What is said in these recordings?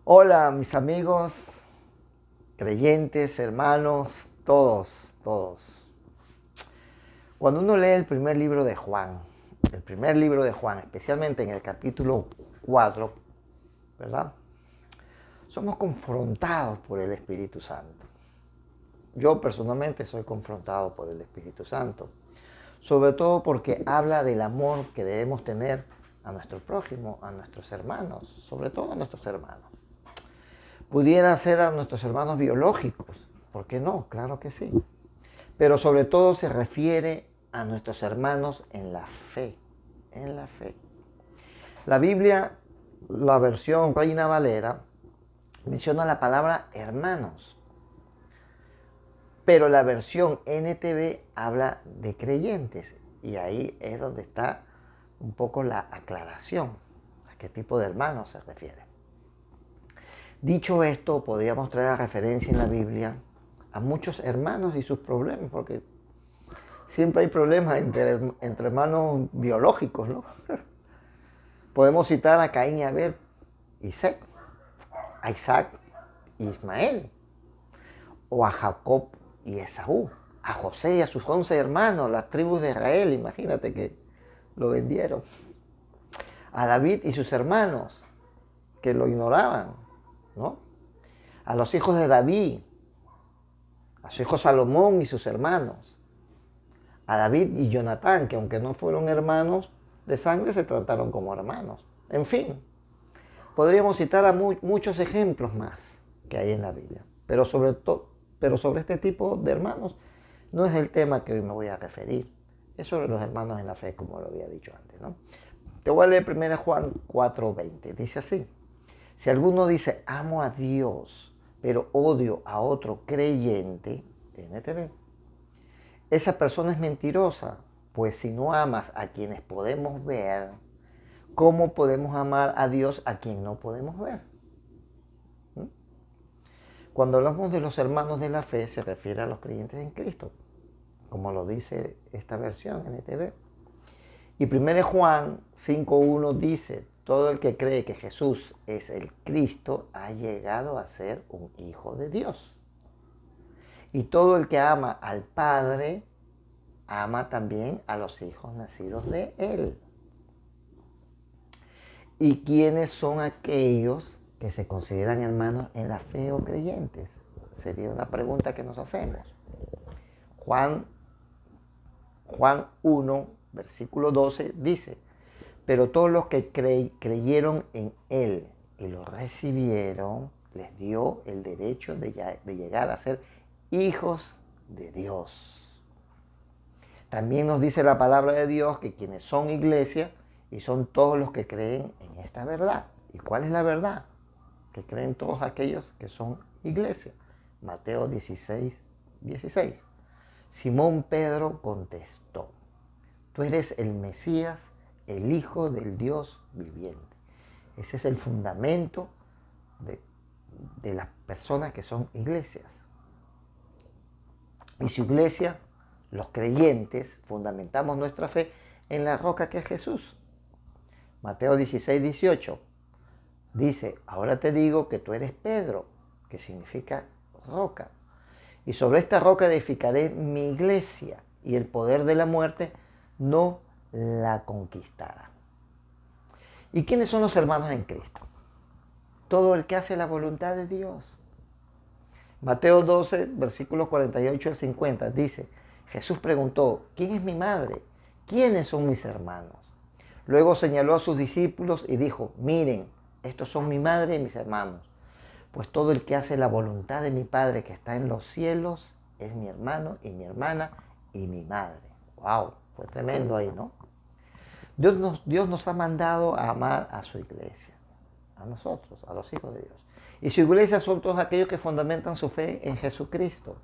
Hola, mis amigos, creyentes, hermanos, todos. Cuando uno lee el primer libro de Juan, especialmente en el capítulo 4, ¿verdad? Somos confrontados por el Espíritu Santo. Yo personalmente soy confrontado por el Espíritu Santo, sobre todo porque habla del amor que debemos tener a nuestro prójimo, a nuestros hermanos, sobre todo a nuestros hermanos. Pudiera ser a nuestros hermanos biológicos, ¿por qué no? Claro que sí. Pero sobre todo se refiere a nuestros hermanos en la fe, en la fe. La Biblia, la versión Reina Valera, menciona la palabra hermanos, pero la versión NTV habla de creyentes y ahí es donde está un poco la aclaración a qué tipo de hermanos se refiere. Dicho esto, podríamos traer a referencia en la Biblia a muchos hermanos y sus problemas, porque siempre hay problemas entre hermanos biológicos, ¿no? Podemos citar a Caín y Abel y Seth, a Isaac y Ismael, o a Jacob y Esaú, a José y a sus 11 hermanos, las tribus de Israel, imagínate que lo vendieron, a David y sus hermanos, que lo ignoraban, ¿no? A los hijos de David, a su hijo Salomón y sus hermanos, a David y Jonatán, que aunque no fueron hermanos de sangre, se trataron como hermanos. En fin, podríamos citar a muchos ejemplos más que hay en la Biblia, pero sobre este tipo de hermanos no es el tema que hoy me voy a referir. Es sobre los hermanos en la fe, como lo había dicho antes, ¿no? Te voy a leer 1 Juan 4:20. Dice así: si alguno dice amo a Dios, pero odio a otro creyente, NTV, esa persona es mentirosa, pues si no amas a quienes podemos ver, ¿cómo podemos amar a Dios a quien no podemos ver? Cuando hablamos de los hermanos de la fe, se refiere a los creyentes en Cristo, como lo dice esta versión NTV. Y 1 Juan 5:1 dice: todo el que cree que Jesús es el Cristo ha llegado a ser un hijo de Dios. Y todo el que ama al Padre ama también a los hijos nacidos de Él. ¿Y quiénes son aquellos que se consideran hermanos en la fe o creyentes? Sería una pregunta que nos hacemos. Juan 1, versículo 12 dice: pero todos los que creyeron en Él y lo recibieron, les dio el derecho de llegar a ser hijos de Dios. También nos dice la palabra de Dios que quienes son iglesia y son todos los que creen en esta verdad. ¿Y cuál es la verdad? Que creen todos aquellos que son iglesia. Mateo 16:16. Simón Pedro contestó: tú eres el Mesías, el Hijo del Dios viviente. Ese es el fundamento de las personas que son iglesias. Y su iglesia, los creyentes, fundamentamos nuestra fe en la roca que es Jesús. Mateo 16:18 dice: ahora te digo que tú eres Pedro, que significa roca. Y sobre esta roca edificaré mi iglesia, y el poder de la muerte no la conquistará. ¿Y quiénes son los hermanos en Cristo? Todo el que hace la voluntad de Dios. Mateo 12, versículos 48 al 50 dice: Jesús preguntó: ¿quién es mi madre? ¿Quiénes son mis hermanos? Luego señaló a sus discípulos y dijo: miren, estos son mi madre y mis hermanos. Pues todo el que hace la voluntad de mi Padre que está en los cielos es mi hermano y mi hermana y mi madre. ¡Wow! Fue tremendo ahí, ¿no? Dios nos ha mandado a amar a su iglesia, a nosotros, a los hijos de Dios. Y su iglesia son todos aquellos que fundamentan su fe en Jesucristo.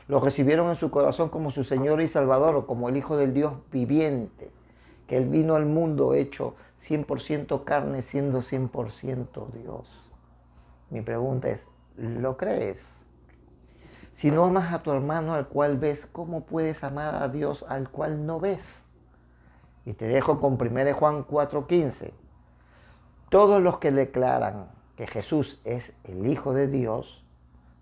Lo recibieron en su corazón como su Señor y Salvador, o como el Hijo del Dios viviente, que Él vino al mundo hecho 100% carne, siendo 100% Dios. Mi pregunta es: ¿lo crees? Si no amas a tu hermano al cual ves, ¿cómo puedes amar a Dios al cual no ves? Y te dejo con 1 Juan 4:15. Todos los que declaran que Jesús es el Hijo de Dios,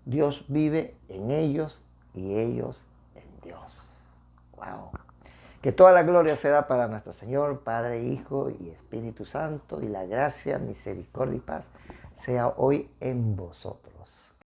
Dios vive en ellos y ellos en Dios. ¡Wow! Que toda la gloria sea para nuestro Señor, Padre, Hijo y Espíritu Santo, y la gracia, misericordia y paz sea hoy en vosotros.